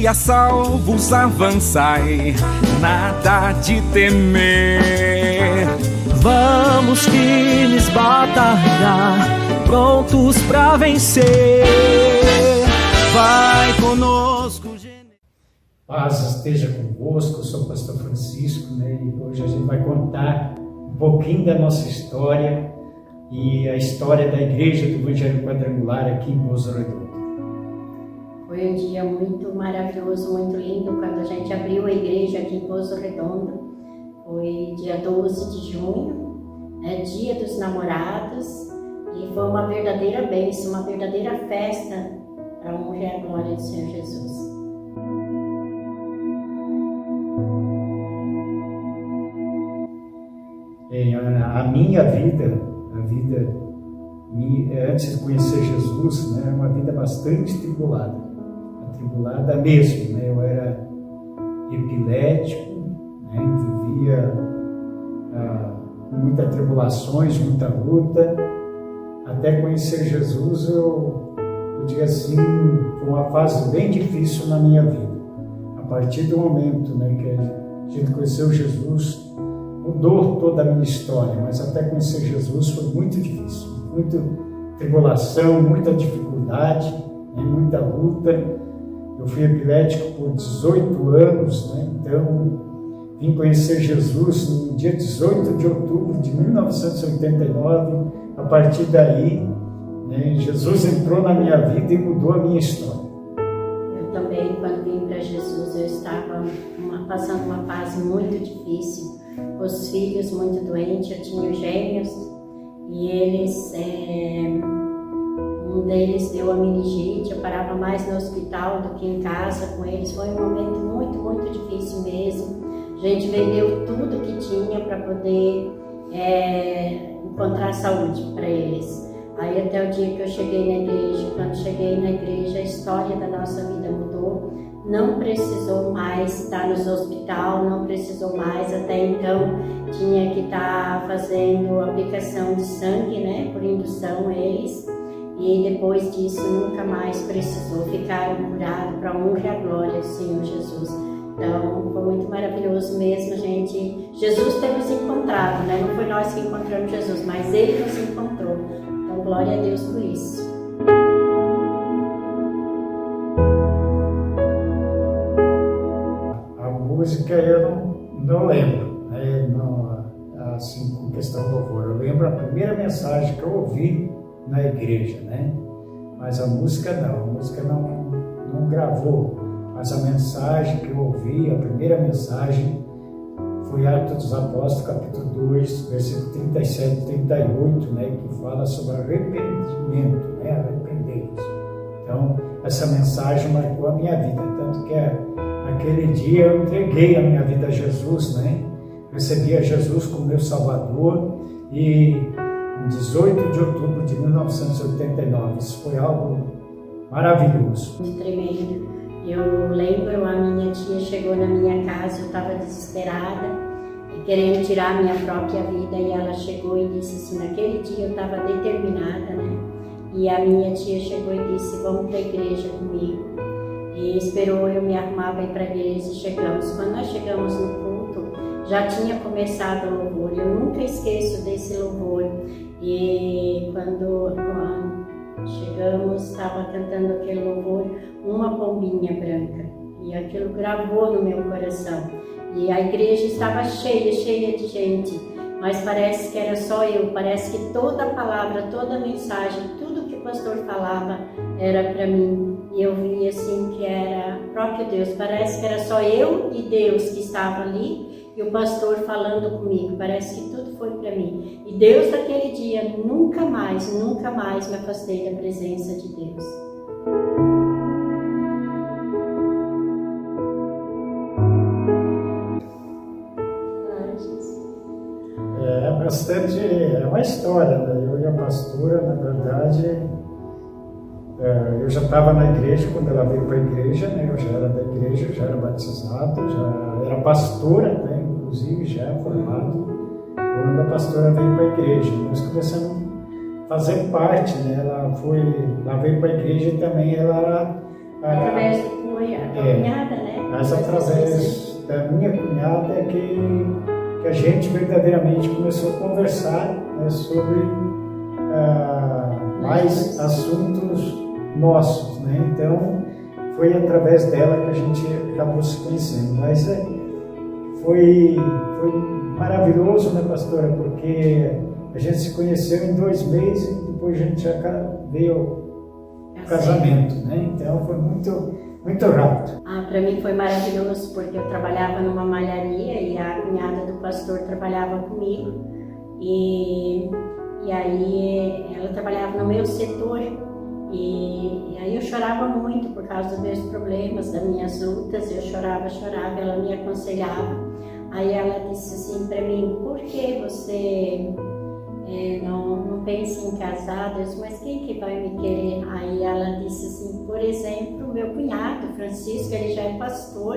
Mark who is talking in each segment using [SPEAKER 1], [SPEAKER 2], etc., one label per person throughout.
[SPEAKER 1] dia salvos avançai, nada de temer.
[SPEAKER 2] Vamos firmes batalhar, prontos pra vencer. Vai conosco.
[SPEAKER 3] Paz esteja convosco, eu sou o pastor Francisco, e hoje a gente vai contar um pouquinho da nossa história e a história da Igreja do Evangelho Quadrangular aqui em Pouso Redondo.
[SPEAKER 4] Foi um dia muito maravilhoso, muito lindo, quando a gente abriu a igreja aqui em Pouso Redondo. Foi dia 12 de junho, dia dos namorados, e foi uma verdadeira bênção, uma verdadeira festa para honrar a glória do Senhor Jesus.
[SPEAKER 3] A minha vida antes de conhecer Jesus, era uma vida bastante atribulada mesmo. Eu era epilético, vivia com muitas tribulações, muita luta. Até conhecer Jesus, eu digo assim, foi uma fase bem difícil na minha vida. A partir do momento que a gente conheceu Jesus, mudou toda a minha história, mas até conhecer Jesus foi muito difícil, muita tribulação, muita dificuldade, muita luta. Eu fui epilético por 18 anos, então vim conhecer Jesus no dia 18 de outubro de 1989. A partir daí, Jesus entrou na minha vida e mudou a minha história.
[SPEAKER 4] Eu também, quando vim para Jesus, eu estava passando uma fase muito difícil, os filhos muito doentes, eu tinha gêmeos, e eles, um deles deu a meningite, eu parava mais no hospital do que em casa com eles. Foi um momento muito, muito difícil mesmo. A gente vendeu tudo que tinha para poder encontrar saúde para eles. Aí até o dia que eu cheguei na igreja, quando cheguei na igreja, a história da nossa vida mudou. Não precisou mais estar nos hospital, não precisou mais, até então tinha que estar fazendo aplicação de sangue, por indução eles, e depois disso nunca mais precisou, ficaram curados para a honra e a glória do Senhor Jesus. Então foi muito maravilhoso mesmo, Jesus ter nos encontrado, não foi nós que encontramos Jesus, mas Ele nos encontrou, então glória a Deus por isso.
[SPEAKER 3] Música eu não lembro, assim, com questão do louvor. Eu lembro a primeira mensagem que eu ouvi na igreja, mas a música não gravou. Mas a mensagem que eu ouvi, a primeira mensagem, foi Atos dos Apóstolos, capítulo 2, versículo 37 e 38, que fala sobre arrependimento, arrependei-vos. Então, essa mensagem marcou a minha vida, tanto que naquele dia eu entreguei a minha vida a Jesus, Recebi a Jesus como meu Salvador, e em 18 de outubro de 1989, isso foi algo maravilhoso.
[SPEAKER 4] Muito tremendo. Eu lembro, a minha tia chegou na minha casa, eu estava desesperada, querendo tirar a minha própria vida, e ela chegou e disse assim, naquele dia eu estava determinada, e a minha tia chegou e disse, vamos para a igreja comigo. E esperou eu me arrumar para ir para a igreja, e chegamos. Quando nós chegamos no culto, já tinha começado o louvor. Eu nunca esqueço desse louvor. E quando chegamos, estava cantando aquele louvor, Uma Pombinha Branca. E aquilo gravou no meu coração. E a igreja estava cheia de gente. Mas parece que era só eu, parece que toda a palavra, toda a mensagem, tudo que o pastor falava era para mim. E eu vi assim que era o próprio Deus, parece que era só eu e Deus que estava ali, e o pastor falando comigo, parece que tudo foi para mim. E Deus daquele dia, nunca mais me afastei da presença de Deus.
[SPEAKER 3] É uma história, eu e a pastora, na verdade, eu já estava na igreja quando ela veio para a igreja, eu já era da igreja, já era batizado, já era pastora, inclusive já formado, quando a pastora veio para a igreja. Nós começamos a fazer parte, ela veio para a igreja e também ela...
[SPEAKER 4] Através do foi a tua cunhada, né?
[SPEAKER 3] Mas através da minha cunhada é que a gente verdadeiramente começou a conversar, né, sobre mais assuntos nossos, né? Então foi através dela que a gente acabou se conhecendo. Mas foi maravilhoso, né, pastora? Porque a gente se conheceu em 2 meses e depois a gente já veio ao casamento, né? Então foi muito rápido.
[SPEAKER 4] Para mim foi maravilhoso, porque eu trabalhava numa malharia e a cunhada do pastor trabalhava comigo. E aí ela trabalhava no meu setor. E aí eu chorava muito por causa dos meus problemas, das minhas lutas. Eu chorava, ela me aconselhava. Aí ela disse assim para mim: por que você não pensa em casar? Eu disse: mas quem que vai me querer? Aí ela disse assim: por exemplo, meu cunhado Francisco, ele já é pastor.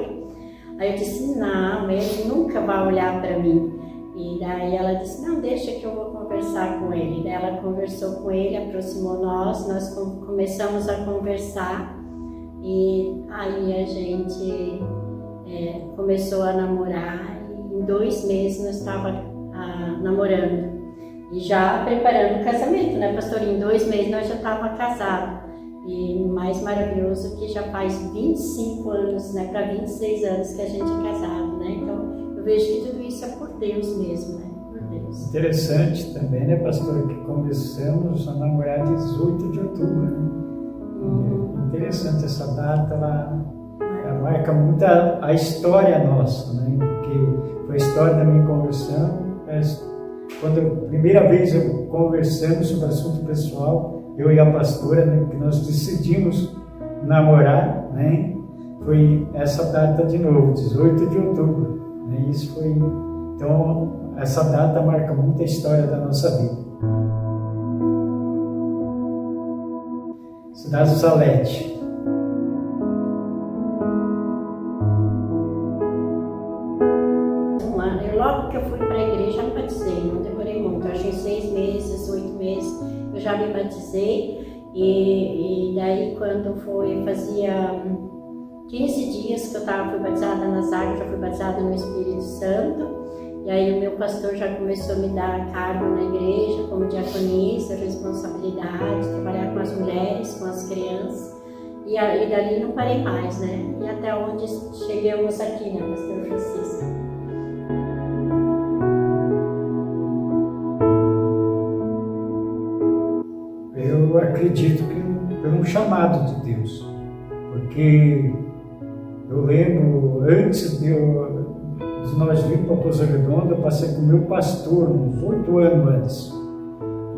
[SPEAKER 4] Aí eu disse: não, ele nunca vai olhar para mim. E daí ela disse: não, deixa que eu vou conversar com ele. Daí ela conversou com ele, aproximou nós começamos a conversar. E aí a gente começou a namorar. E em 2 meses nós estávamos namorando. E já preparando o casamento, né, pastor? Em 2 meses nós já estávamos casados. E mais maravilhoso que já faz 25 anos, né, para 26 anos que a gente é casado, né? Então eu vejo que tudo isso é por Deus mesmo, né? Por Deus.
[SPEAKER 3] Interessante também, né, pastor, que começamos a namorar 18 de outubro, né? Interessante essa data, ela marca muito a história nossa, né? Porque foi a história da minha conversão. Quando a primeira vez conversamos sobre assunto pessoal, eu e a pastora, né, que nós decidimos namorar, né? Foi essa data de novo, 18 de outubro. Né? Isso foi, então, essa data marca muito a história da nossa vida. Cidade do Salete.
[SPEAKER 4] Logo que eu fui para a igreja, eu me batizei, não demorei muito, acho que em 6 meses, 8 meses, eu já me batizei. E daí quando fazia 15 dias que eu fui batizada nas águas, já fui batizada no Espírito Santo. E aí o meu pastor já começou a me dar cargo na igreja, como diaconisa, responsabilidade, trabalhar com as mulheres, com as crianças. E dali não parei mais, né? E até onde chegamos aqui, né, pastor Francisco?
[SPEAKER 3] Eu acredito que foi um chamado de Deus, porque eu lembro, antes de nós virmos para Pouso Redondo, eu passei com o meu pastor, uns 8 anos antes,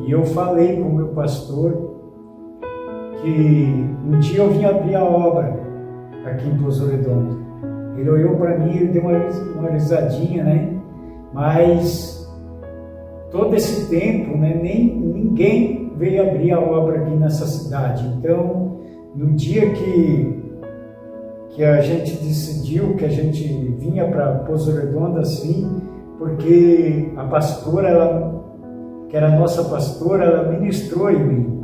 [SPEAKER 3] e eu falei com o meu pastor que um dia eu vim abrir a obra aqui em Pouso Redondo. Ele olhou para mim, ele deu uma risadinha, né? Mas todo esse tempo, né, ninguém veio abrir a obra aqui nessa cidade. Então, no dia que a gente decidiu que a gente vinha para Pouso Redondo assim, porque a pastora, que era a nossa pastora, ela ministrou em mim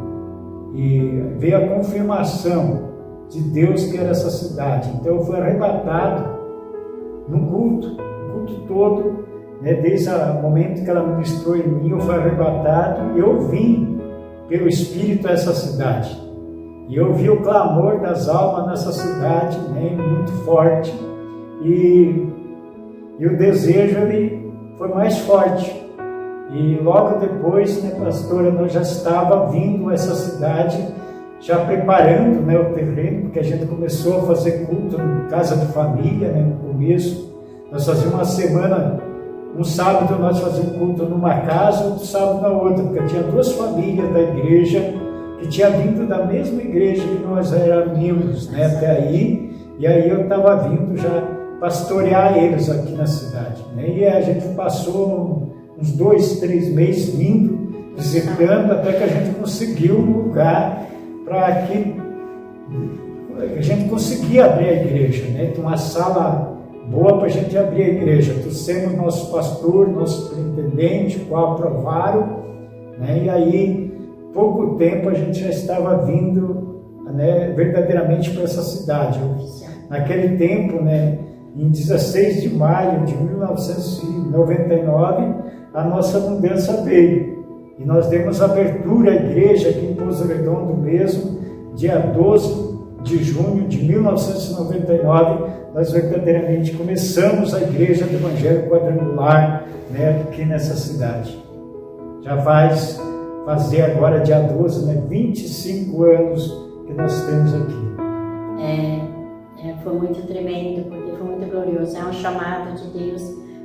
[SPEAKER 3] e veio a confirmação de Deus que era essa cidade. Então eu fui arrebatado no culto todo, né, desde o momento que ela ministrou em mim, eu fui arrebatado e eu vim pelo Espírito a essa cidade. E eu vi o clamor das almas nessa cidade, né, muito forte, e o desejo ele foi mais forte. E logo depois, né, pastora, nós já estava vindo a essa cidade, já preparando, né, o terreno, porque a gente começou a fazer culto em casa de família, né, no começo. Nós fazíamos uma semana, um sábado nós fazíamos culto numa casa, outro sábado na outra, porque tinha 2 famílias da igreja que tinha vindo da mesma igreja que nós éramos membros, né, até aí, e aí eu estava vindo já pastorear eles aqui na cidade, né, e a gente passou uns 2, 3 meses vindo, visitando, até que a gente conseguiu um lugar para que a gente conseguia abrir a igreja, né, tem uma sala boa para a gente abrir a igreja, trouxemos nosso pastor, nosso superintendente, qual aprovaram, né, e aí pouco tempo a gente já estava vindo, né, verdadeiramente para essa cidade. naquele tempo, né, em 16 de maio de 1999, a nossa mudança veio. E nós demos abertura à igreja aqui em Pouso Redondo mesmo, dia 12 de junho de 1999, nós verdadeiramente começamos a Igreja do Evangelho Quadrangular, né, aqui nessa cidade. Já vai fazer agora, dia 12, né, 25 anos que nós temos aqui.
[SPEAKER 4] Foi muito tremendo, porque foi muito glorioso. É um chamado de Deus,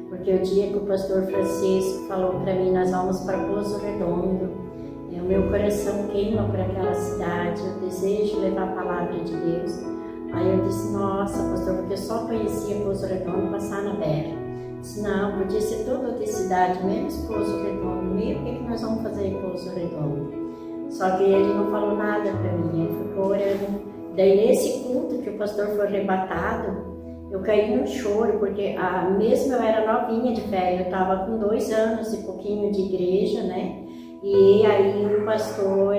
[SPEAKER 4] porque o dia que o pastor Francisco falou para mim, nós vamos para Pouso Redondo, o meu coração queima por aquela cidade, eu desejo levar a palavra de Deus. Aí eu disse, nossa, pastor, porque eu só conhecia Pouso Redondo passar na Berra. Disse, não, podia ser toda outra cidade, menos Pouso Redondo. E o que nós vamos fazer em Pouso Redondo? Só que ele não falou nada para mim, ele ficou orando. Daí nesse culto que o pastor foi arrebatado, eu caí no choro, porque mesmo eu era novinha de fé, eu estava com 2 anos e pouquinho de igreja, né? E aí o pastor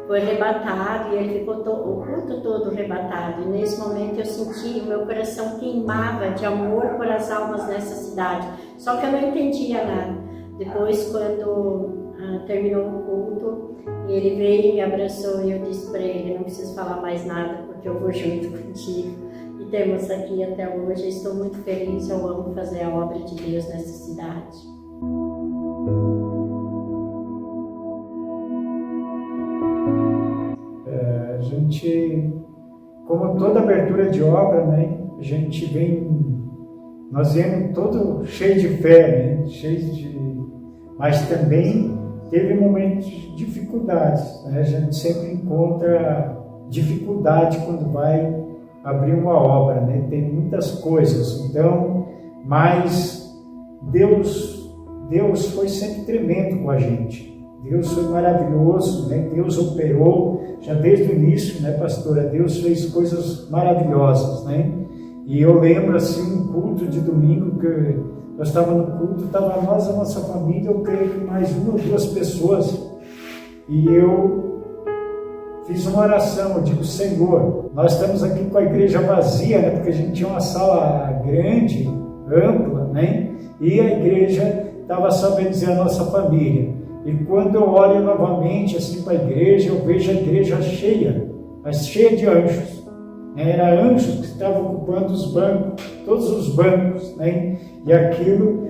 [SPEAKER 4] foi arrebatado e ele ficou o culto todo arrebatado. E nesse momento eu senti, o meu coração queimava de amor por as almas nessa cidade. Só que eu não entendia nada. Depois, quando terminou o culto, ele veio e me abraçou e eu disse para ele, não preciso falar mais nada porque eu vou junto contigo. E temos aqui até hoje, estou muito feliz, eu amo fazer a obra de Deus nessa cidade.
[SPEAKER 3] A gente, como toda abertura de obra, né, nós viemos todo cheio de fé, né, mas também teve momentos de dificuldades, né, a gente sempre encontra dificuldade quando vai abrir uma obra, né, tem muitas coisas, então, mas Deus foi sempre tremendo com a gente. Deus foi maravilhoso, né? Deus operou, já desde o início, né, pastora? Deus fez coisas maravilhosas, né? E eu lembro, assim, um culto de domingo, que nós estávamos no culto, estava nós, a nossa família, eu creio que mais 1 ou 2 pessoas, e eu fiz uma oração, eu digo, Senhor, nós estamos aqui com a igreja vazia, né? Porque a gente tinha uma sala grande, ampla, né? E a igreja estava só bem dizer a nossa família. E quando eu olho novamente assim para a igreja, eu vejo a igreja cheia, mas cheia de anjos. Era anjos que estavam ocupando os bancos, todos os bancos, né? E aquilo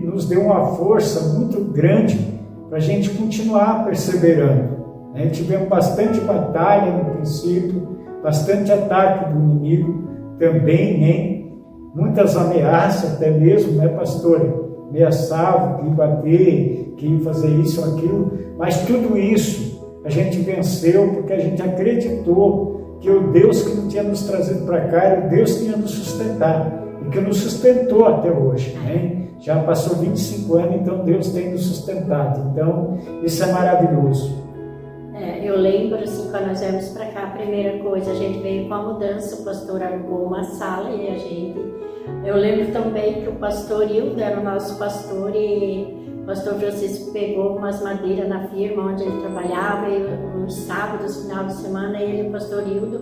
[SPEAKER 3] nos deu uma força muito grande para a gente continuar perseverando. Né? Tivemos bastante batalha no princípio, bastante ataque do inimigo também, né? Muitas ameaças até mesmo, né, pastora? Ameaçavam que ia bater, que ia fazer isso ou aquilo, mas tudo isso a gente venceu porque a gente acreditou que o Deus que não tinha nos trazido para cá era o Deus que ia nos sustentar e que nos sustentou até hoje, né? Já passou 25 anos, então Deus tem nos sustentado, então isso é maravilhoso.
[SPEAKER 4] Eu lembro, assim, quando nós viemos para cá, a primeira coisa, a gente veio com a mudança, o pastor alugou uma sala e a gente... Eu lembro também que o pastor Hildo era o nosso pastor e o pastor Francisco pegou umas madeiras na firma onde ele trabalhava e nos sábados, final de semana, ele e o pastor Hildo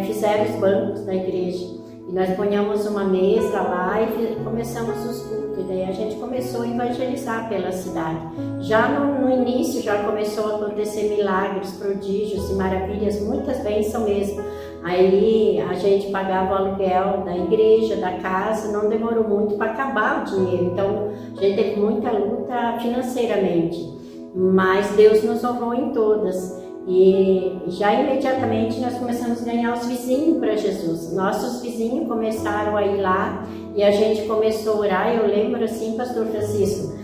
[SPEAKER 4] fizeram os bancos da igreja. E nós ponhamos uma mesa lá e começamos os cultos. E daí a gente começou a evangelizar pela cidade. Já no início já começou a acontecer milagres, prodígios e maravilhas, muitas bênçãos mesmo. Aí a gente pagava o aluguel da igreja, da casa, não demorou muito para acabar o dinheiro. Então a gente teve muita luta financeiramente, mas Deus nos honrou em todas. E já imediatamente nós começamos a ganhar os vizinhos para Jesus. Nossos vizinhos começaram a ir lá e a gente começou a orar. Eu lembro assim, pastor Francisco,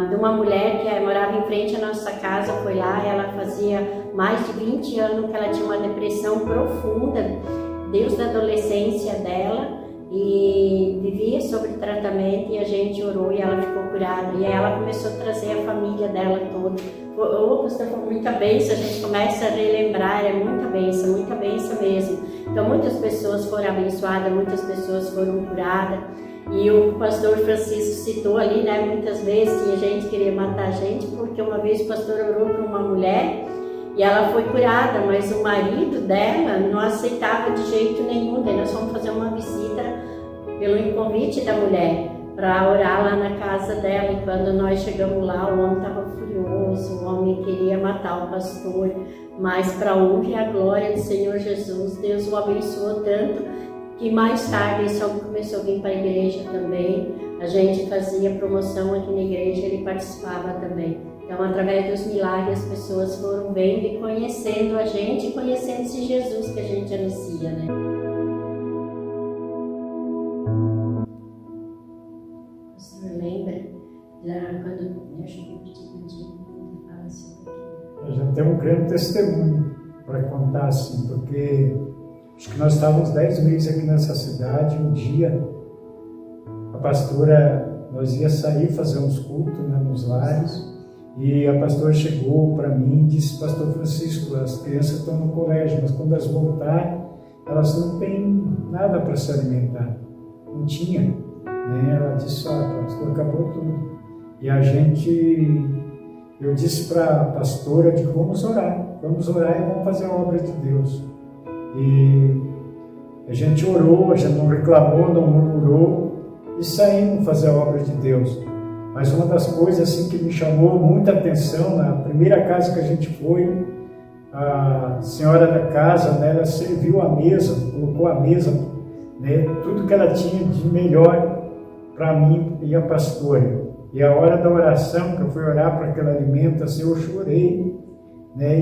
[SPEAKER 4] de uma mulher que morava em frente à nossa casa, foi lá, ela fazia mais de 20 anos que ela tinha uma depressão profunda, desde a adolescência dela, e vivia sobre tratamento, e a gente orou e ela ficou curada. E aí ela começou a trazer a família dela toda. Pastor, foi muita bênção, a gente começa a relembrar, é muita bênção mesmo. Então muitas pessoas foram abençoadas, muitas pessoas foram curadas. E o pastor Francisco citou ali, né, muitas vezes tinha gente que queria matar a gente, porque uma vez o pastor orou para uma mulher E ela foi curada, mas o marido dela não aceitava de jeito nenhum. Daí nós fomos fazer uma visita pelo convite da mulher para orar lá na casa dela. E quando nós chegamos lá, o homem estava furioso, o homem queria matar o pastor. Mas para a honra e a glória do Senhor Jesus, Deus o abençoou tanto que mais tarde esse homem começou a vir para a igreja também. A gente fazia promoção aqui na igreja, ele participava também. Então, através dos milagres, as pessoas foram vendo e conhecendo a gente, e conhecendo esse Jesus que a gente anuncia, né? O senhor lembra quando eu cheguei de dia, fala sobre aquilo?
[SPEAKER 3] Eu já tenho um grande testemunho para contar assim, porque acho que nós estávamos 10 meses aqui nessa cidade. Um dia, a pastora, nós ia sair fazer uns cultos, né, nos lares. E a pastora chegou para mim e disse: Pastor Francisco, as crianças estão no colégio, mas quando elas voltarem, elas não têm nada para se alimentar. Não tinha. Né? Ela disse: pastor, acabou tudo. E eu disse para a pastora, vamos orar e vamos fazer a obra de Deus. E a gente orou, a gente não reclamou, não murmurou e saímos fazer a obra de Deus. Mas uma das coisas assim que me chamou muita atenção, na primeira casa que a gente foi, a senhora da casa, né, ela serviu a mesa, colocou a mesa, né, tudo que ela tinha de melhor para mim e a pastora. E a hora da oração, que eu fui orar para aquele alimento, assim, eu chorei, né,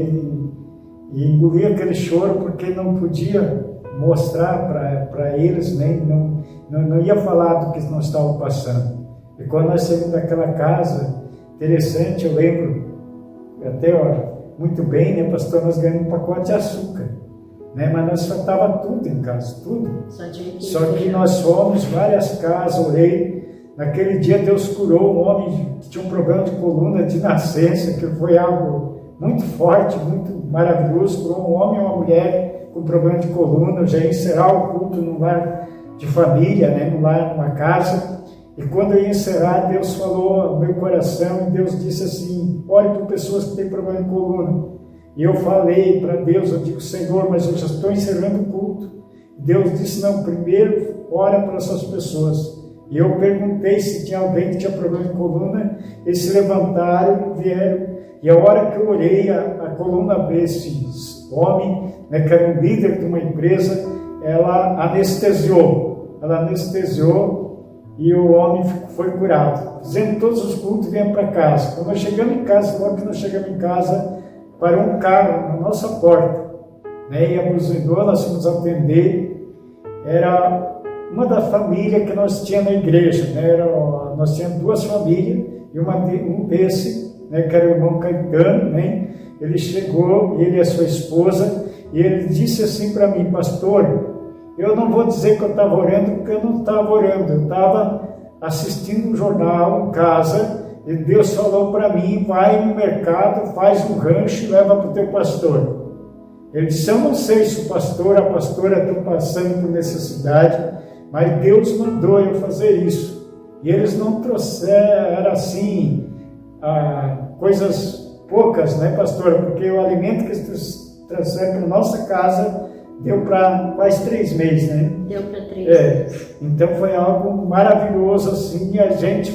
[SPEAKER 3] e engoli aquele choro porque não podia mostrar para eles, né, não ia falar do que nós estávamos passando. E quando nós saímos daquela casa, interessante, eu lembro até muito bem, né, pastor, nós ganhamos um pacote de açúcar, né, mas nós faltava tudo em casa, tudo. Só que nós fomos várias casas, orei. Naquele dia Deus curou um homem que tinha um problema de coluna de nascença, que foi algo muito forte, muito maravilhoso. Curou um homem e uma mulher com problema de coluna. Eu já ia encerrar o culto num lar de família, né, numa casa. E quando eu ia encerrar, Deus falou no meu coração, e Deus disse assim: ore por pessoas que têm problema de coluna. E eu falei para Deus, eu digo: Senhor, mas eu já estou encerrando o culto. Deus disse: não, primeiro ora para essas pessoas. E eu perguntei se tinha alguém que tinha problema de coluna. Eles se levantaram, vieram. E a hora que eu orei, a coluna desse homem, né, que era um líder de uma empresa, ela anestesiou. E o homem foi curado. Fizemos todos os cultos e viemos para casa. Quando nós chegamos em casa, logo que nós chegamos em casa, parou um carro na nossa porta, né, e abusinou, nós fomos atender. Era uma da família que nós tínhamos na igreja, né, nós tínhamos duas famílias, e um desse, né, que era o irmão Caetano, né, ele chegou, ele e a sua esposa, e ele disse assim para mim: pastor, eu não vou dizer que eu estava orando, porque eu não estava orando, eu estava assistindo um jornal em casa, e Deus falou para mim: vai no mercado, faz um rancho e leva para o teu pastor. Ele disse: eu não sei se o pastor, a pastora estão passando por necessidade, mas Deus mandou eu fazer isso. E eles não trouxeram assim, coisas poucas, né, pastora? Porque o alimento que eles trouxeram para nossa casa deu para quase 3 meses, né?
[SPEAKER 4] Deu para 3 meses.
[SPEAKER 3] Então foi algo maravilhoso, assim, e a gente,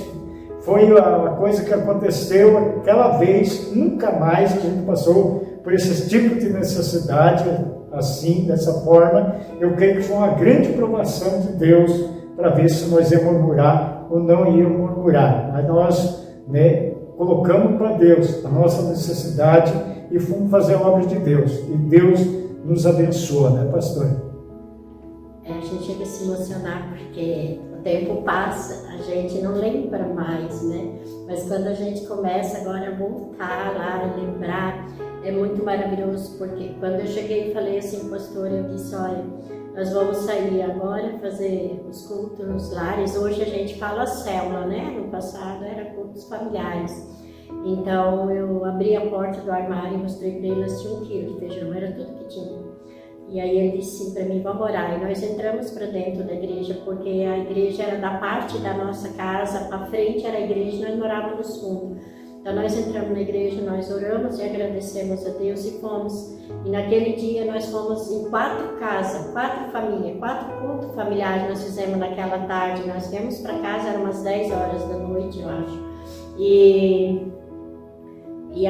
[SPEAKER 3] foi a coisa que aconteceu aquela vez, nunca mais a gente passou por esse tipo de necessidade, assim, dessa forma. Eu creio que foi uma grande provação de Deus, para ver se nós íamos murmurar ou não íamos murmurar. Mas nós, né, colocamos para Deus a nossa necessidade e fomos fazer a obra de Deus. E Deus nos abençoa, né, pastor?
[SPEAKER 4] A gente chega a se emocionar porque o tempo passa, a gente não lembra mais, né? Mas quando a gente começa agora a voltar lá, a lembrar, é muito maravilhoso, porque quando eu cheguei e falei assim, pastor, eu disse: olha, nós vamos sair agora, fazer os cultos nos lares. Hoje a gente fala célula, né? No passado era cultos familiares. Então eu abri a porta do armário e mostrei para ele, nós tínhamos 1 quilo de feijão, era tudo que tinha. E aí ele disse assim para mim: vamos orar. E nós entramos para dentro da igreja, porque a igreja era da parte da nossa casa, para frente era a igreja, nós morávamos no fundo. Então nós entramos na igreja, nós oramos e agradecemos a Deus e fomos. E naquele dia nós fomos em 4 casas, 4 famílias, 4 cultos familiares nós fizemos naquela tarde. Nós viemos para casa, eram umas 10 horas da noite, eu acho. E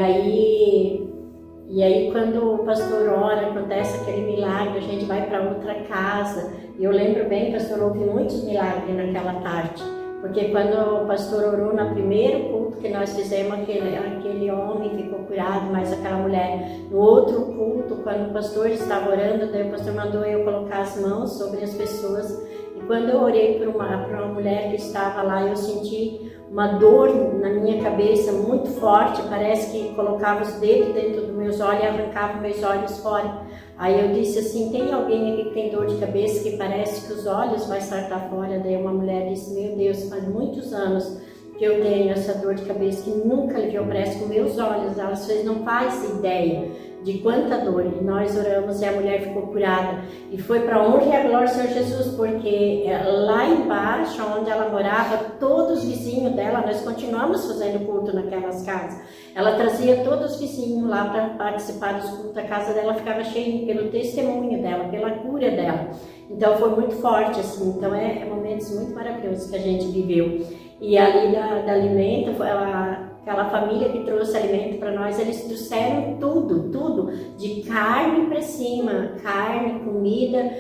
[SPEAKER 4] aí quando o pastor ora, acontece aquele milagre, a gente vai para outra casa. E eu lembro bem, pastor, houve muitos milagres naquela tarde. Porque quando o pastor orou no primeiro culto que nós fizemos, aquele homem ficou curado, mas aquela mulher. No outro culto, quando o pastor estava orando, daí o pastor mandou eu colocar as mãos sobre as pessoas. E quando eu orei para uma mulher que estava lá, eu senti uma dor na minha cabeça muito forte. Parece que colocava os dedos dentro dos meus olhos e arrancava meus olhos fora. Aí eu disse assim, tem alguém aqui que tem dor de cabeça que parece que os olhos vai saltar fora? Daí uma mulher disse, meu Deus, faz muitos anos que eu tenho essa dor de cabeça que nunca aliviou, parece com meus olhos. Ela às vezes não faz ideia de quanta dor. E nós oramos e a mulher ficou curada. E foi para a honra e a glória do Senhor Jesus, porque lá embaixo, onde ela morava, todos os vizinhos dela, nós continuamos fazendo culto naquelas casas. Ela trazia todos os vizinhos lá para participar dos cultos. A casa dela ficava cheia pelo testemunho dela, pela cura dela. Então foi muito forte, assim. Então é momentos muito maravilhosos que a gente viveu. E ali da alimento, aquela família que trouxe alimento para nós, eles trouxeram tudo, de carne para cima, carne, comida,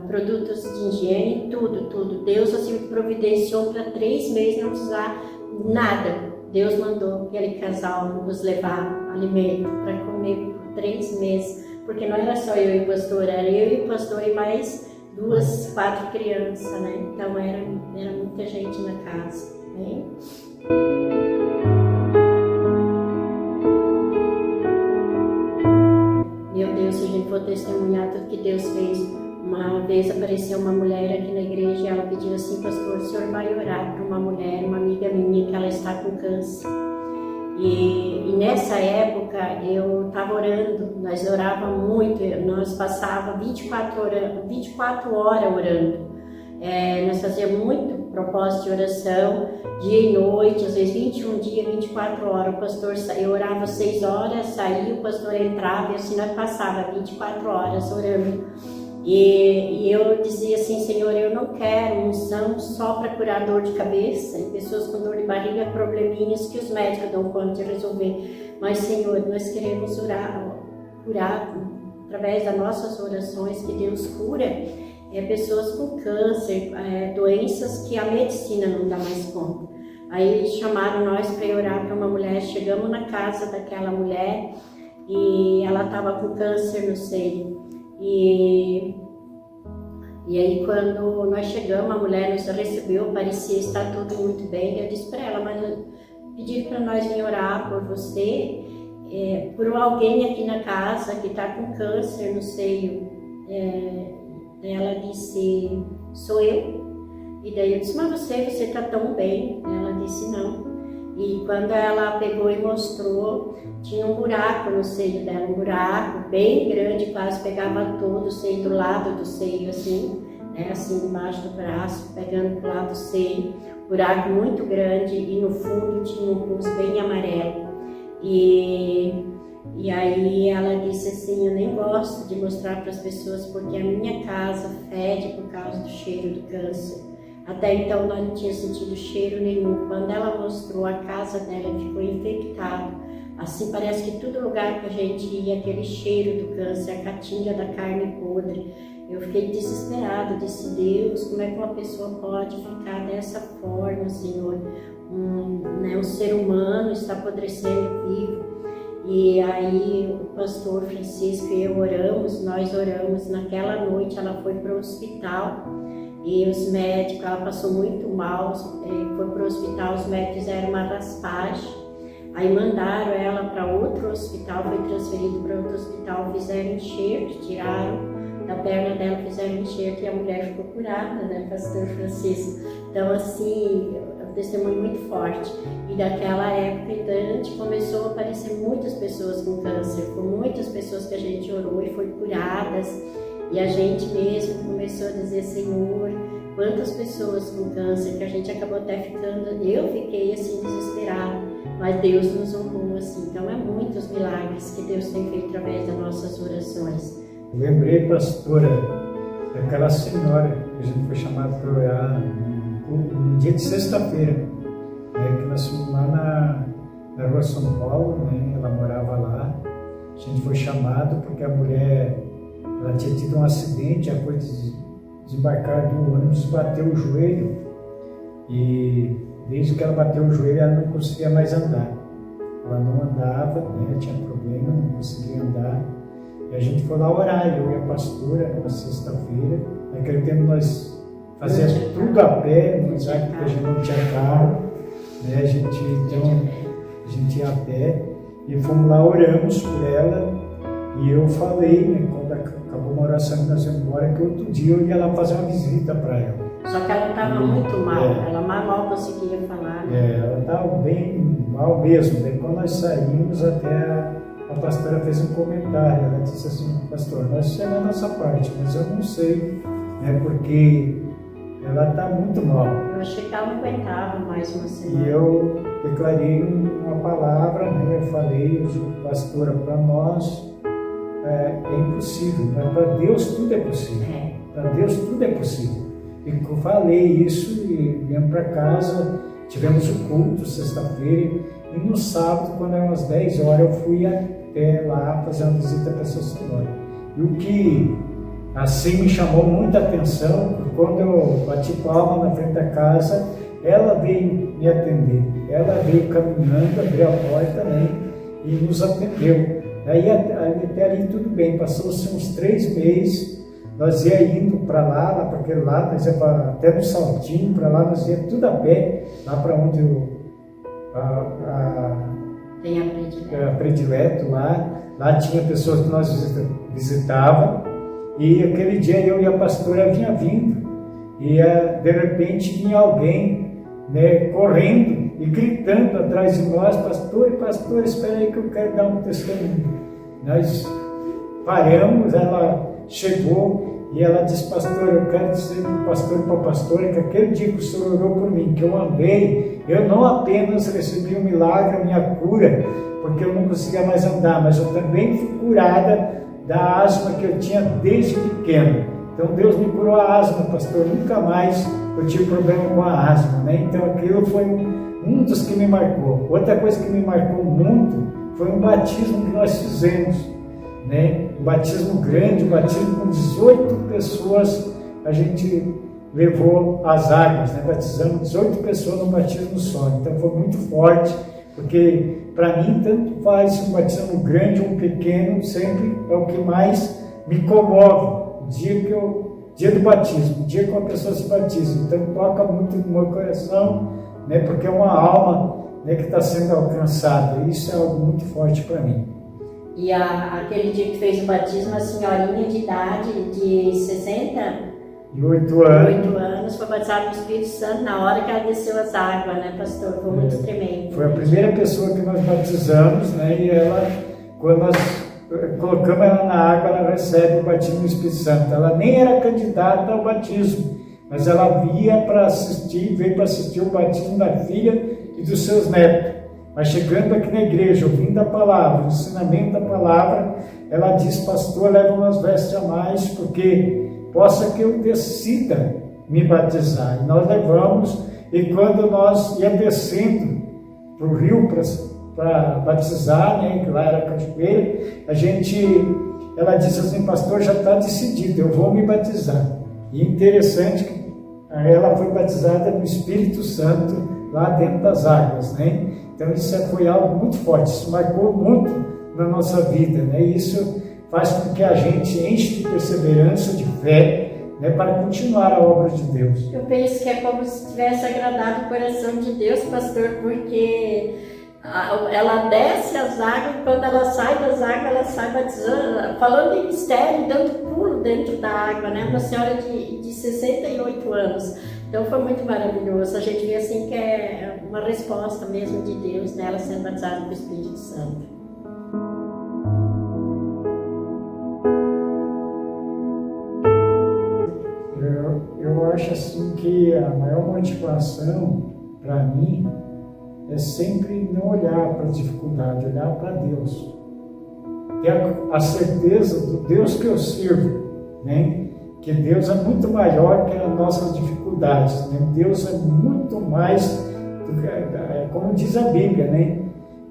[SPEAKER 4] produtos de higiene, tudo. Deus assim providenciou para 3 meses não precisar nada. Deus mandou aquele casal nos levar alimento para comer por 3 meses, porque não era só eu e o pastor, era eu e o pastor e mais 2, 4 crianças, né? Então era muita gente na casa, né? Meu Deus, se a gente for testemunhar tudo que Deus fez. Uma vez apareceu uma mulher aqui na igreja e ela pediu assim, pastor, o senhor vai orar para uma mulher, uma amiga minha, que ela está com câncer. E nessa época eu estava orando, nós orávamos muito, nós passávamos 24 horas orando. Nós fazíamos muito propósito de oração, dia e noite, às vezes 21 dias, 24 horas. O pastor eu orava 6 horas, saía, o pastor entrava e assim nós passávamos 24 horas orando. E eu dizia assim, Senhor, eu não quero unção só para curar dor de cabeça e pessoas com dor de barriga, probleminhas que os médicos dão conta de resolver. Mas, Senhor, nós queremos curar através das nossas orações, que Deus cura pessoas com câncer, doenças que a medicina não dá mais conta. Aí eles chamaram nós para orar para uma mulher, chegamos na casa daquela mulher e ela estava com câncer no seio. E aí quando nós chegamos, a mulher nos recebeu, parecia estar tudo muito bem. Eu disse para ela, mas pediram para nós vir orar por você, por alguém aqui na casa que está com câncer no seio. Ela disse, sou eu. E daí eu disse, mas você está tão bem. Ela disse, não. E quando ela pegou e mostrou, tinha um buraco no seio dela, um buraco bem grande, quase pegava todo o seio, do lado do seio, assim, né, assim embaixo do braço, pegando pro lado do seio, buraco muito grande, e no fundo tinha um pus bem amarelo. E aí ela disse assim, eu nem gosto de mostrar para as pessoas porque a minha casa fede por causa do cheiro do câncer. Até então nós não tínhamos sentido cheiro nenhum. Quando ela mostrou a casa dela, ficou infectado. Assim parece que todo lugar que a gente ia, aquele cheiro do câncer, a catinga da carne podre. Eu fiquei desesperada, disse, Deus, como é que uma pessoa pode ficar dessa forma, Senhor? Um ser humano está apodrecendo vivo. E aí o pastor Francisco e eu nós oramos. Naquela noite ela foi para o hospital. E os médicos, ela passou muito mal, foi para o hospital, os médicos fizeram uma raspagem, aí mandaram ela para outro hospital, foi transferido para outro hospital, fizeram enxerto, tiraram da perna dela, fizeram enxerto e a mulher ficou curada, né, pastor Francisco? Então assim, é um testemunho muito forte. E daquela época em diante começou a aparecer muitas pessoas com câncer, com muitas pessoas que a gente orou e foi curadas. E a gente mesmo começou a dizer, Senhor, quantas pessoas com câncer, que a gente acabou até ficando, eu fiquei assim desesperada. mas Deus nos honrou assim. Então é muitos milagres que Deus tem feito através das nossas orações.
[SPEAKER 3] Eu lembrei, pastora, daquela senhora que a gente foi chamado para orar no dia de sexta-feira, né, que nós fomos lá na rua São Paulo, né, ela morava lá. A gente foi chamado porque a mulher, ela tinha tido um acidente, a coisa de desembarcar do ônibus, bateu o joelho, e desde que ela bateu o joelho ela não conseguia mais andar. Ela não andava, né, tinha problema, não conseguia andar. E a gente foi lá orar, eu e a pastora, na sexta-feira. Naquele tempo nós fazíamos tudo a pé, porque a gente não tinha carro, né? A gente ia a pé e fomos lá, oramos por ela. E eu falei, né, quando acabou uma oração que nós íamos embora, que outro dia eu ia lá fazer uma visita para ela.
[SPEAKER 4] Só que ela estava muito mal, ela mal conseguia falar. Né?
[SPEAKER 3] Ela estava bem mal mesmo. Daí quando nós saímos, até a pastora fez um comentário. Ela disse assim: pastor, nós fizemos a nossa parte, mas eu não sei, né, porque ela está muito mal.
[SPEAKER 4] Eu achei que ela não aguentava mais uma semana.
[SPEAKER 3] E eu declarei uma palavra, né, eu falei, pastora, para nós é impossível, mas para Deus tudo é possível. Para Deus tudo é possível. E eu falei isso e viemos para casa, tivemos o culto sexta-feira, e no sábado, quando eram umas 10 horas, eu fui até lá fazer uma visita para essa senhora. E o que assim me chamou muita atenção, quando eu bati palma na frente da casa, ela veio me atender. Ela veio caminhando, abriu a porta, né, e nos atendeu. Aí até ali tudo bem, passou-se uns 3 meses, nós ia indo para lá para aquele lado, nós ia até no Saltinho, para lá nós ia tudo a pé, lá para onde
[SPEAKER 4] tem
[SPEAKER 3] a Predileto lá tinha pessoas que nós visitavam, e aquele dia eu e a pastora vinha vindo, e de repente vinha alguém, né, correndo e gritando atrás de nós: pastor, espera aí que eu quero dar um testemunho. Nós paramos, ela chegou e ela disse: pastor, eu quero dizer para o pastor e para a pastora que aquele dia que o senhor orou por mim, que eu andei, eu não apenas recebi um milagre, a minha cura, porque eu não conseguia mais andar, mas eu também fui curada da asma que eu tinha desde pequeno. Então Deus me curou a asma, pastor, nunca mais eu tive problema com a asma, né? Então aquilo foi um dos que me marcou. Outra coisa que me marcou muito foi um batismo que nós fizemos, né? Um batismo grande, um batismo com 18 pessoas, a gente levou as águas, né? Batizamos 18 pessoas num batismo só. Então foi muito forte, porque para mim tanto faz um batismo grande ou um pequeno, sempre é o que mais me comove. Dia do batismo, o dia que uma pessoa se batiza, então toca muito no meu coração, né, porque é uma alma, né, que está sendo alcançada, e isso é algo muito forte para mim.
[SPEAKER 4] E aquele dia que fez o batismo, a senhorinha de idade de
[SPEAKER 3] 68
[SPEAKER 4] anos foi batizada no Espírito Santo na hora que ela desceu as águas, né, pastor? Foi muito tremendo.
[SPEAKER 3] Foi a primeira pessoa que nós batizamos, né, e ela, quando nós colocamos ela na água, ela recebe o batismo do Espírito Santo. Ela nem era candidata ao batismo, mas ela veio para assistir o batismo da filha e dos seus netos. Mas chegando aqui na igreja, ouvindo a palavra, o ensinamento da palavra, ela diz: pastor, leva umas vestes a mais, porque possa que eu decida me batizar. E nós levamos, e quando nós ia descendo para o rio para batizar, né, que lá era cachoeira, ela disse assim: pastor, já está decidido, eu vou me batizar. E interessante que ela foi batizada no Espírito Santo lá dentro das águas, né? Então isso foi algo muito forte, isso marcou muito na nossa vida, né? E isso faz com que a gente enche de perseverança, de fé, né, para continuar a obra de Deus.
[SPEAKER 4] Eu penso que é como se tivesse agradado o coração de Deus, pastor, porque ela desce as águas, e quando ela sai das águas, ela sai batizando, falando em mistério, dando pulo dentro da água, né? Uma senhora de 68 anos. Então foi muito maravilhoso. A gente vê assim que é uma resposta mesmo de Deus, né? Ela sendo batizada com o Espírito Santo.
[SPEAKER 3] Eu acho assim que a maior motivação para mim é sempre não olhar para a dificuldade, olhar para Deus. Ter a certeza do Deus que eu sirvo, né? Que Deus é muito maior que as nossas dificuldades, né? Deus é muito mais, como diz a Bíblia, né?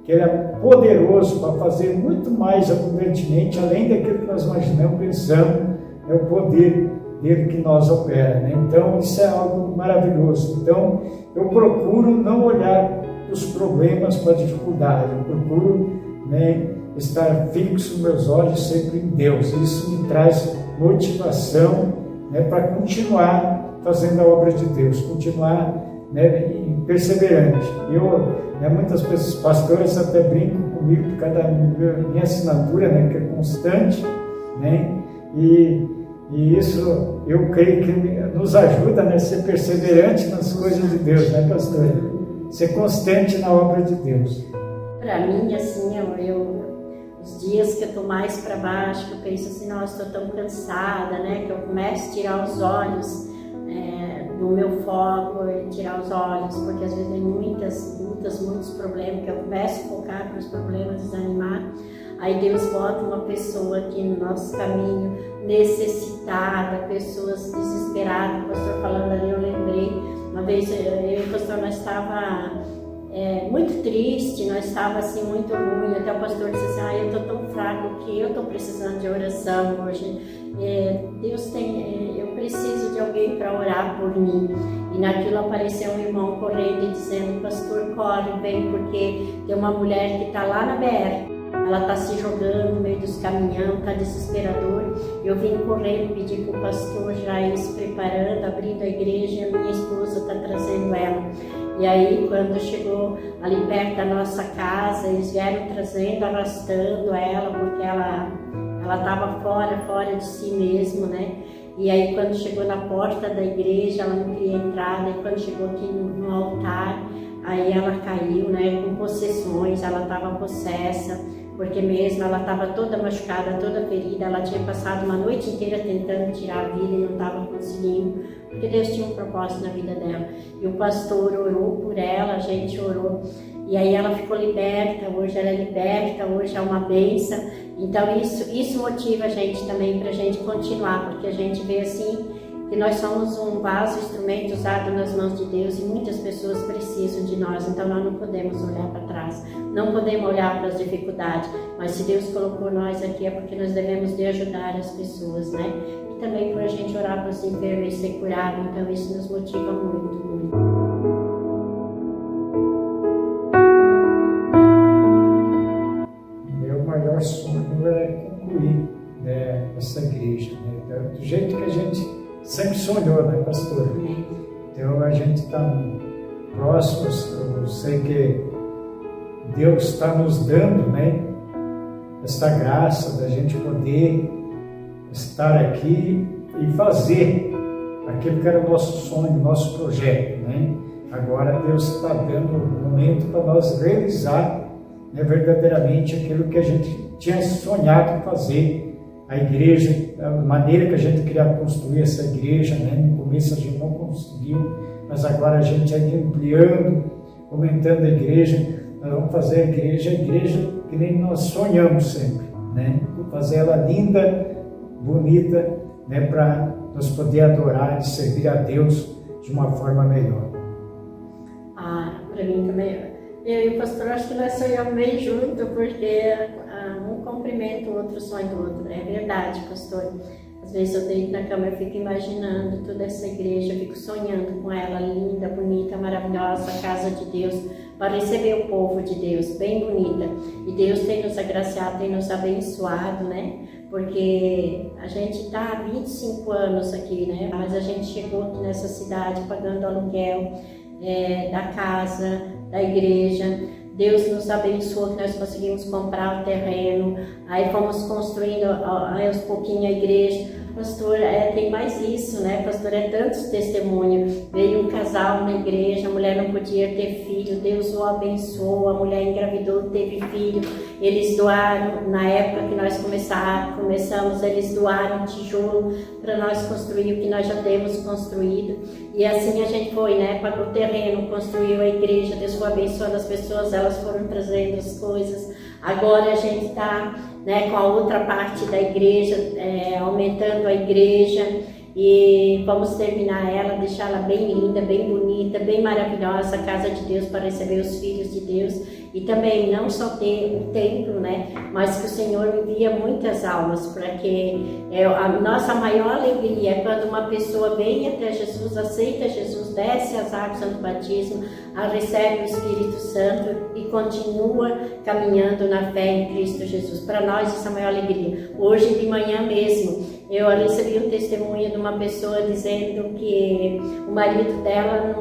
[SPEAKER 3] Que Ele é poderoso para fazer muito mais abundantemente, além daquilo que nós imaginamos, pensamos, é o poder dele que nós opera, né? Então isso é algo maravilhoso. Então eu procuro não olhar os problemas para a dificuldade, eu procuro, né, estar fixo meus olhos sempre em Deus. Isso me traz motivação, né, para continuar fazendo a obra de Deus, continuar, né, perseverante. Muitas pessoas, pastores até brincam comigo por causa da minha assinatura, né, que é constante, né, e isso eu creio que nos ajuda, né, a ser perseverante nas coisas de Deus, né, pastor? Ser constante na obra de Deus.
[SPEAKER 4] Para mim, assim, os dias que eu estou mais para baixo, que eu penso assim, nossa, estou tão cansada, né, que eu começo a tirar os olhos do meu foco, tirar os olhos, porque às vezes tem muitos problemas, que eu começo a focar nos problemas, desanimar. Aí Deus bota uma pessoa aqui no nosso caminho, necessitada, pessoas desesperadas. O pastor falando ali, eu lembrei, uma vez eu e o pastor, nós estava muito triste, nós estava assim muito ruim, até o pastor disse assim, eu estou tão fraco que eu estou precisando de oração hoje. Eu preciso de alguém para orar por mim. E naquilo apareceu um irmão correndo e dizendo, pastor, corre, vem, porque tem uma mulher que está lá na BR. Ela está se jogando no meio dos caminhões, está desesperador. Eu vim correndo pedir para o pastor já ir se preparando, abrindo a igreja, e a minha esposa está trazendo ela. E aí, quando chegou ali perto da nossa casa, eles vieram trazendo, arrastando ela, porque ela estava fora de si mesmo, né? E aí, quando chegou na porta da igreja, ela não queria entrar, e quando chegou aqui no altar, aí ela caiu, né, com possessões, ela estava possessa, porque mesmo ela estava toda machucada, toda ferida, ela tinha passado uma noite inteira tentando tirar a vida e não estava conseguindo, porque Deus tinha um propósito na vida dela. E o pastor orou por ela, a gente orou, e aí ela ficou liberta, hoje ela é liberta, hoje é uma bênção. Então isso motiva a gente também para a gente continuar, porque a gente vê assim, que nós somos um vaso, instrumento usado nas mãos de Deus e muitas pessoas precisam de nós, então nós não podemos olhar para trás, não podemos olhar para as dificuldades, mas se Deus colocou nós aqui é porque nós devemos de ajudar as pessoas, né? E também por a gente orar para os enfermos e ser curado, então isso nos motiva muito, muito.
[SPEAKER 3] Meu maior sonho é concluir, né, essa igreja, né, do jeito que a gente sempre sonhou, né, pastor? Então a gente está próximos, eu sei que Deus está nos dando, né, esta graça da gente poder estar aqui e fazer aquilo que era o nosso sonho, o nosso projeto, né? Agora Deus está dando um momento para nós realizar, né, verdadeiramente aquilo que a gente tinha sonhado fazer. A igreja, a maneira que a gente queria construir essa igreja, né? No começo a gente não conseguiu, mas agora a gente está ampliando, aumentando a igreja. Nós vamos fazer a igreja que nem nós sonhamos sempre, né? Fazer ela linda, bonita, né? Para nós poder adorar e servir a Deus de uma forma melhor.
[SPEAKER 4] Para mim também, eu e o pastor acho que nós sonhamos meio junto, porque um cumprimenta o outro sonho do outro, é verdade, pastor. Às vezes eu deito na cama e fico imaginando toda essa igreja, eu fico sonhando com ela, linda, bonita, maravilhosa, a casa de Deus, para receber o povo de Deus, bem bonita. E Deus tem nos agraciado, tem nos abençoado, né? Porque a gente está há 25 anos aqui, né? Mas a gente chegou aqui nessa cidade pagando aluguel da casa, da igreja. Deus nos abençoou que nós conseguimos comprar o terreno, aí fomos construindo aos pouquinhos a igreja. pastor, tem mais isso, né, pastor, é tantos testemunhos. Veio um casal na igreja, a mulher não podia ter filho, Deus o abençoou, a mulher engravidou, teve filho. Eles doaram, na época que nós começamos, eles doaram tijolo para nós construir o que nós já temos construído. E assim a gente foi, né, pagou o terreno, construiu a igreja, Deus foi abençoando as pessoas, elas foram trazendo as coisas. Agora a gente está, né, com a outra parte da igreja, aumentando a igreja, e vamos terminar ela, deixá-la bem linda, bem bonita, bem maravilhosa, a casa de Deus, para receber os filhos de Deus. E também não só ter o templo, né, mas que o Senhor envia muitas almas, para que a nossa maior alegria é quando uma pessoa vem até Jesus, aceita Jesus, desce as águas do batismo, recebe o Espírito Santo e continua caminhando na fé em Cristo Jesus. Para nós essa é a maior alegria. Hoje de manhã mesmo eu recebi um testemunho de uma pessoa dizendo que o marido dela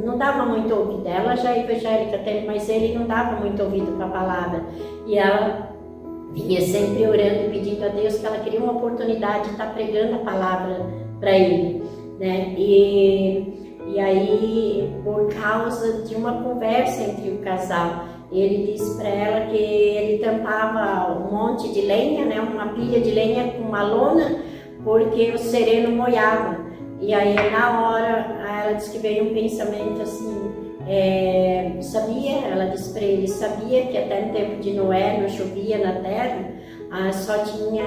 [SPEAKER 4] não dava muito ouvido. Ela já é evangélica, mas ele não dava muito ouvido para a palavra. E ela vinha sempre orando e pedindo a Deus que ela queria uma oportunidade de estar pregando a palavra para ele, né? E aí, por causa de uma conversa entre o casal, ele disse para ela que ele tampava um monte de lenha, né, uma pilha de lenha com uma lona, porque o sereno molhava. E aí, na hora, ela disse que veio um pensamento assim, ela disse para ele, sabia que até no tempo de Noé não chovia na terra, só tinha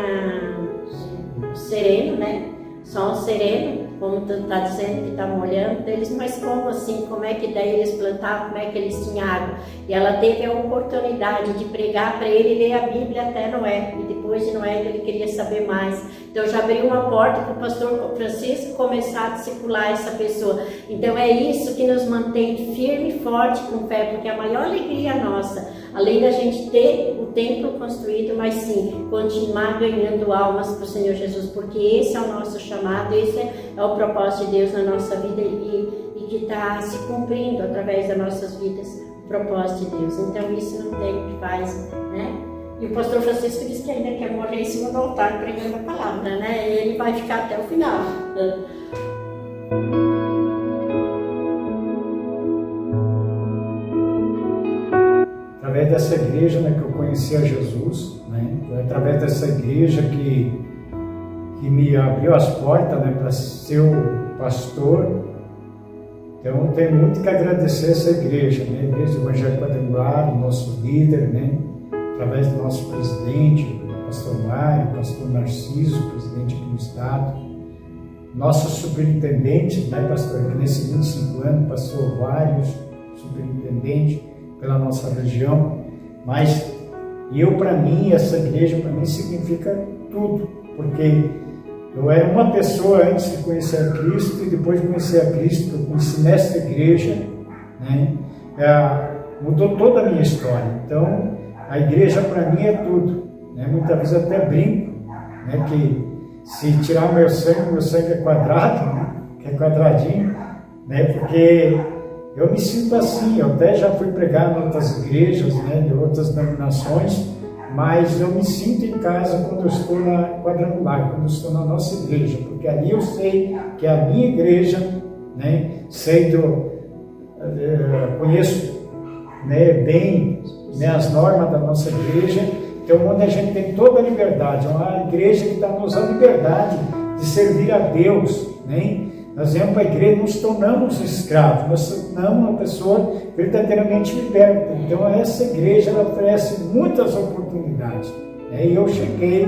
[SPEAKER 4] sereno, né? Só um sereno, como tu está dizendo que está molhando deles, mas como assim? Como é que daí eles plantavam? Como é que eles tinham água? E ela teve a oportunidade de pregar para ele ler a Bíblia até Noé, e depois de Noé ele queria saber mais. Então já abriu uma porta para o pastor Francisco começar a discipular essa pessoa. Então é isso que nos mantém firme e forte com fé, porque a maior alegria nossa, além da gente ter o templo construído, mas sim, continuar ganhando almas para o Senhor Jesus, porque esse é o nosso chamado, esse é o propósito de Deus na nossa vida e que está se cumprindo através das nossas vidas, o propósito de Deus. Então isso não tem o que faz, né? E o pastor Francisco disse que ainda quer morrer em cima do altar pregando a palavra, né? E ele vai ficar até o final.
[SPEAKER 3] Através dessa igreja, né, que eu conheci a Jesus, né? Foi através dessa igreja que me abriu as portas, né, para ser o pastor. Então eu tenho muito que agradecer essa igreja, né? A Igreja Evangélica Quadrangular, o nosso líder, né? Através do nosso presidente, o pastor Mário, o pastor Narciso, presidente aqui do estado, nossos superintendentes, né, pastor, que nesses 25 anos passou vários superintendentes pela nossa região, mas para mim, essa igreja para mim significa tudo, porque eu era uma pessoa antes de conhecer a Cristo, e depois de conhecer a Cristo, eu conheci nesta igreja, né, mudou toda a minha história. Então, a igreja para mim é tudo, né? Muitas vezes eu até brinco, né, que se tirar o meu sangue é quadrado, né, que é quadradinho, né, porque eu me sinto assim. Eu até já fui pregar em outras igrejas, né, de outras denominações, mas eu me sinto em casa quando eu estou na Quadrangular, quando eu estou na nossa igreja, porque ali eu sei que é a minha igreja, né, conheço, né, bem, né, as normas da nossa igreja, então onde a gente tem toda a liberdade, é uma igreja que dá-nos a liberdade de servir a Deus, né? Nós vamos para a igreja, nos tornamos escravos, nós tornamos uma pessoa verdadeiramente liberta. Então essa igreja ela oferece muitas oportunidades, né? E eu cheguei,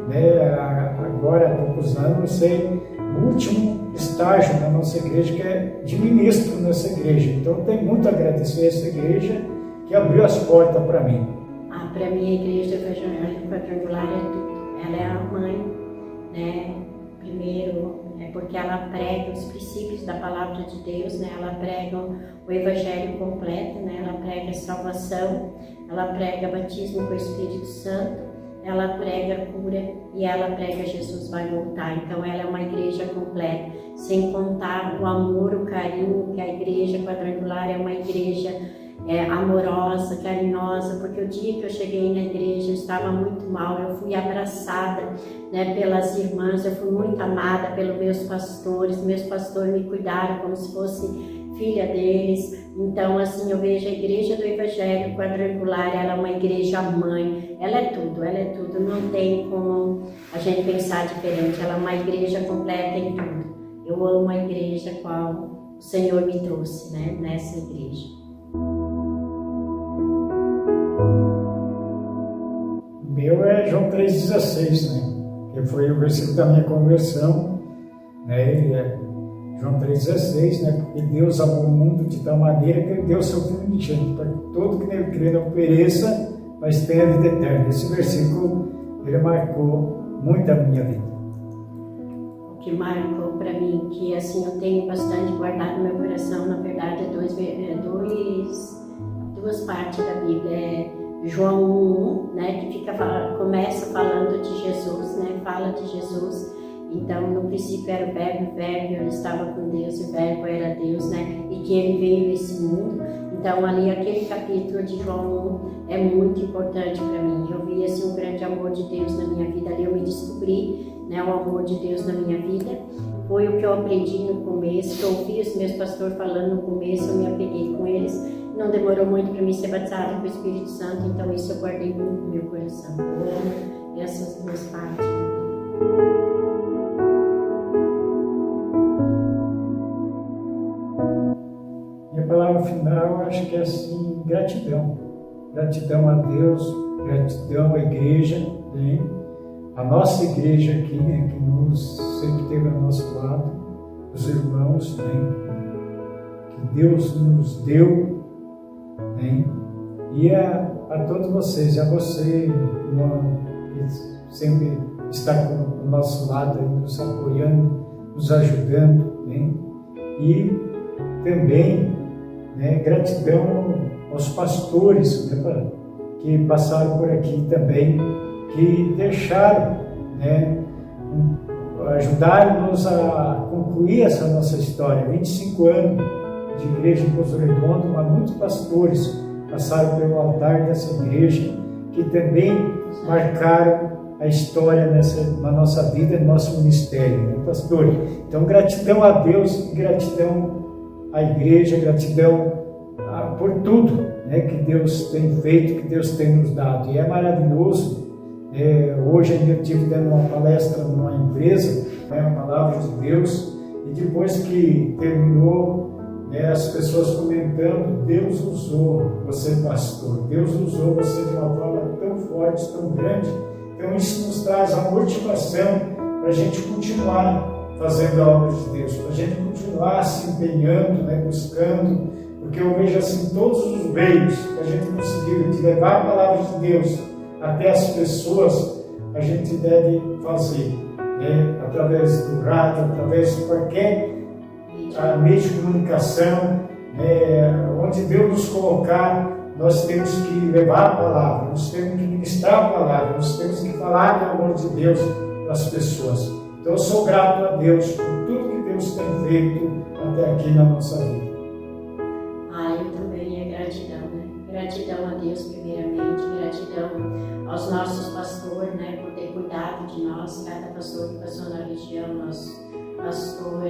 [SPEAKER 3] né, agora há poucos anos, eu sei, no último estágio da nossa igreja, que é de ministro nessa igreja. Então eu tenho muito a agradecer a essa igreja que abriu as portas para mim.
[SPEAKER 4] Para mim a igreja evangélica quadrangular é tudo. Ela é a mãe, né? Primeiro porque ela prega os princípios da palavra de Deus, né? Ela prega o evangelho completo, né? Ela prega a salvação, ela prega batismo com o Espírito Santo, ela prega a cura e ela prega Jesus vai voltar. Então ela é uma igreja completa, sem contar o amor, o carinho que a igreja quadrangular é uma igreja amorosa, carinhosa, porque o dia que eu cheguei na igreja eu estava muito mal, eu fui abraçada, né, pelas irmãs, eu fui muito amada pelos meus pastores me cuidaram como se fosse filha deles. Então, assim, eu vejo a igreja do Evangelho Quadrangular, ela é uma igreja mãe, ela é tudo, não tem como a gente pensar diferente, ela é uma igreja completa em tudo. Eu amo a igreja qual o Senhor me trouxe, né, nessa igreja.
[SPEAKER 3] O meu é João 3,16, né, que foi o versículo da minha conversão, né, ele é João 3,16, né? Porque Deus amou o mundo de tal maneira que Ele deu o seu Filho unigênito, para que todo que nele crê não pereça, mas tenha a vida eterna. Esse versículo, ele marcou muito a minha vida.
[SPEAKER 4] O que marcou para mim, que assim eu tenho bastante guardado no meu coração, na verdade, duas partes da Bíblia. É João 1, né? Que começa falando de Jesus, né? Fala de Jesus. Então, no princípio era o Verbo ele estava com Deus, o Verbo era Deus, né? E que ele veio nesse mundo. Então, ali, aquele capítulo de João 1 é muito importante para mim. Eu vi, assim, um grande amor de Deus na minha vida. Ali eu me descobri, né, o amor de Deus na minha vida. Foi o que eu aprendi no começo, que eu ouvi os meus pastores falando no começo, eu me apeguei com eles. Não demorou muito para mim ser batizada com o Espírito Santo, então isso eu guardei muito no meu coração. Eu amo essas duas partes.
[SPEAKER 3] Minha palavra final, eu acho que é assim, gratidão. Gratidão a Deus, gratidão à igreja, né? A nossa igreja aqui, né, que sempre esteve ao nosso lado, os irmãos, né, que Deus nos deu, né, e a todos vocês, e a você, irmão, que sempre está com o nosso lado, aí, nos apoiando, nos ajudando, né, e também, né, gratidão aos pastores, né, que passaram por aqui também, que deixaram, né, ajudaram-nos a concluir essa nossa história. 25 anos de igreja em Pouso Redondo, mas muitos pastores passaram pelo altar dessa igreja, que também marcaram a história na nossa vida, no nosso ministério, né, pastor? Então, gratidão a Deus, gratidão à igreja, gratidão por tudo, né, que Deus tem feito, que Deus tem nos dado. E é maravilhoso. Hoje eu estive dando uma palestra numa empresa, né, a palavra de Deus, e depois que terminou, né, as pessoas comentando, Deus usou você, pastor, Deus usou você de uma forma tão forte, tão grande. Então isso nos traz a motivação para a gente continuar fazendo a obra de Deus, para a gente continuar se empenhando, né, buscando, porque eu vejo assim todos os meios que a gente conseguiu de levar a palavra de Deus até as pessoas, a gente deve fazer, né, através do rádio, através de qualquer meio de comunicação, onde Deus nos colocar, nós temos que levar a palavra, nós temos que ministrar a palavra, nós temos que falar do amor de Deus para as pessoas. Então eu sou grato a Deus por tudo que Deus tem feito até aqui na nossa vida.
[SPEAKER 4] Eu também é gratidão, né? Gratidão a Deus primeiramente, gratidão aos nossos pastores, né, por ter cuidado de nós, cada pastor que passou na região, nosso pastor,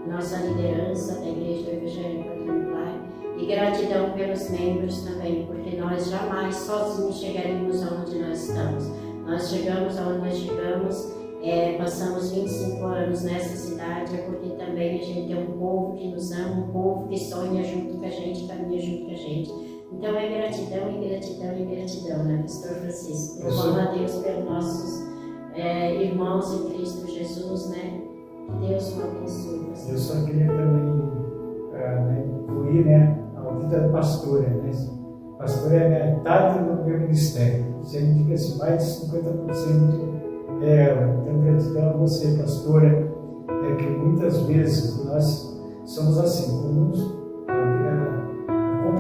[SPEAKER 4] nossa liderança da Igreja do Evangelho Quadrangular, e gratidão pelos membros também, porque nós jamais sozinhos chegaríamos aonde nós estamos. Nós chegamos aonde nós chegamos, passamos 25 anos nessa cidade, porque também a gente tem um povo que nos ama, um povo que sonha junto com a gente, caminha junto com a gente. Então é gratidão e gratidão e gratidão, né, pastor Francisco? Eu amo a Deus pelos nossos irmãos em Cristo Jesus, né? Que Deus o abençoe.
[SPEAKER 3] Eu só queria também incluir, né, a vida da pastora, né? A pastora é metade do meu ministério. Se ele diga assim, mais de 50% é ela. Então, gratidão a você, pastora, que muitas vezes nós somos assim, como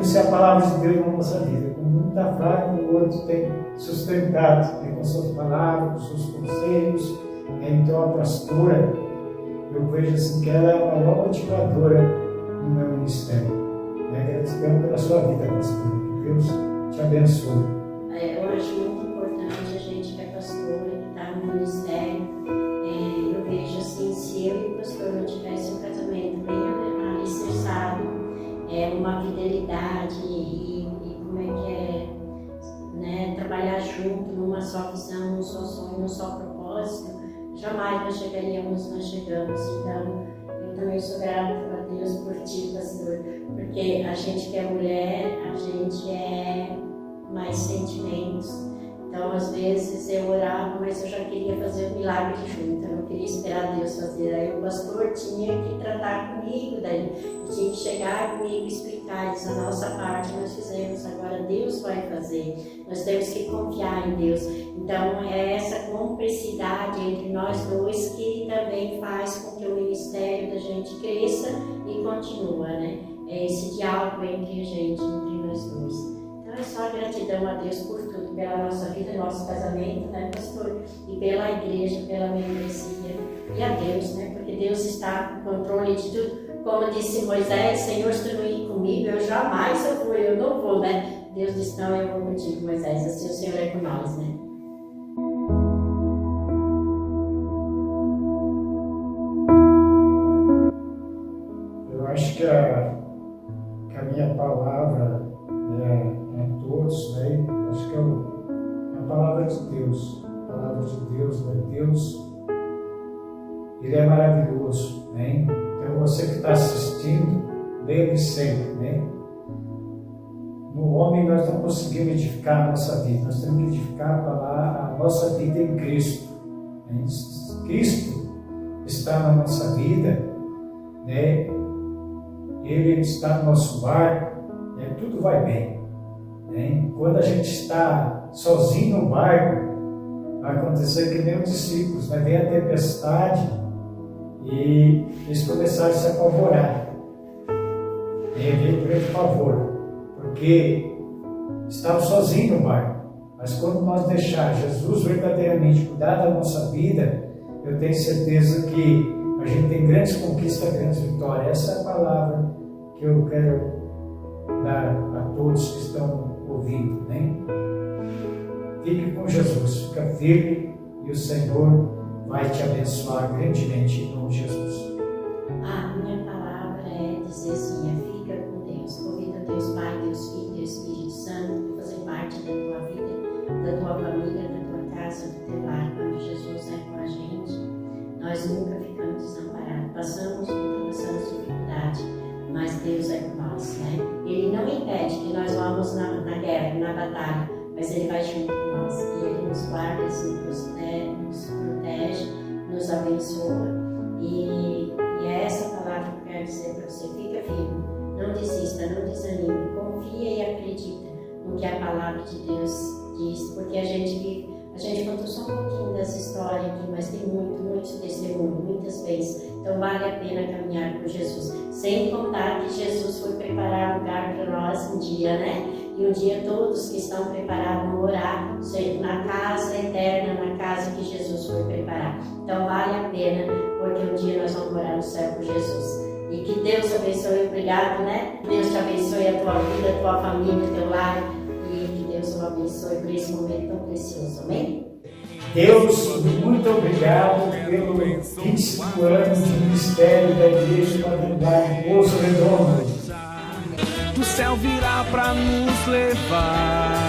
[SPEAKER 3] se a palavra de Deus na nossa vida. Quando um está fraco, o outro tem sustentado, com suas palavras, com seus conselhos. Então, a pastora, eu vejo assim que ela é a maior motivadora no meu ministério. Gratidão pela sua vida, pastor. Que Deus te abençoe.
[SPEAKER 4] Eu acho muito importante a gente que é pastora, que está no ministério. Eu vejo assim, se eu e o pastor não tivesse um casamento bem alicerçado, uma fidelidade e como é que é, né, trabalhar junto numa só visão, num só sonho, num só propósito, jamais nós chegaríamos, nós chegamos. Então, eu também sou grata a Deus por ti, pastor, porque a gente que é mulher, a gente é mais sentimentos. Então, às vezes eu orava, mas eu já queria fazer o milagre junto, eu não queria esperar Deus fazer. Aí o pastor tinha que tratar comigo, daí tinha que chegar comigo e explicar isso. A nossa parte nós fizemos, agora Deus vai fazer. Nós temos que confiar em Deus. Então, é essa cumplicidade entre nós dois que também faz com que o ministério da gente cresça e continua, né? É esse diálogo entre a gente, entre nós dois. Então, é só gratidão a Deus por tudo, pela nossa vida, nosso casamento, né, pastor? E pela igreja, pela membresia. E a Deus, né? Porque Deus está no controle de tudo. Como disse Moisés, Senhor, se tu não ir comigo, eu jamais eu não vou, né? Deus disse, não, eu vou contigo, Moisés, assim o Senhor é com nós, né?
[SPEAKER 3] Eu acho que a minha palavra a todos, né? Acho que é a palavra de Deus. A palavra de Deus, né? Deus, Ele é maravilhoso, né? Então você que está assistindo, lembre sempre, né? No homem nós não conseguimos edificar a nossa vida, nós temos que edificar a nossa vida em Cristo. Né? Cristo está na nossa vida, né? Ele está no nosso barco, né? Tudo vai bem. Né? Quando a gente está sozinho no barco, vai acontecer que nem os discípulos, né? Vem a tempestade e eles começaram a se apavorar. Veio um grande pavor, porque estavam sozinhos no barco. Mas quando nós deixar Jesus verdadeiramente cuidar da nossa vida, eu tenho certeza que a gente tem grandes conquistas, grandes vitórias. Essa é a palavra que eu quero dar a todos que estão ouvindo, né? Fique com Jesus, fica firme e o Senhor vai te abençoar grandemente em nome de Jesus.
[SPEAKER 4] A minha palavra é dizer assim, fica com Deus, convida Deus Pai, Deus Filho, Deus Espírito Santo, para fazer parte da tua vida, da tua família, da tua casa, do teu lar. Quando Jesus é com a gente, nós nunca ficamos desamparados, passamos dificuldade, mas Deus é com nós, né? Ele não impede que nós vamos na guerra, na batalha, mas Ele vai junto com nós e Ele nos guarda, nos protege, nos abençoa. E é essa palavra que eu quero dizer para você: fica firme, não desista, não desanime, confia e acredita no que a palavra de Deus diz, porque a gente contou só um pouquinho dessa história aqui, mas tem muito testemunho, muitas vezes. Então vale a pena caminhar com Jesus. Sem contar que Jesus foi preparar lugar para nós um dia, né? E um dia todos que estão preparados vão orar na casa eterna, na casa que Jesus foi preparar. Então vale a pena, porque um dia nós vamos morar no céu com Jesus. E que Deus abençoe, obrigado, né? Deus te abençoe a tua vida, a tua família, teu lar. E que Deus o abençoe por esse momento tão precioso, amém?
[SPEAKER 3] Deus, muito obrigado pelo 25 anos de ministério da Igreja Quadrangular Poço Redondo.
[SPEAKER 1] O céu virá pra nos levar.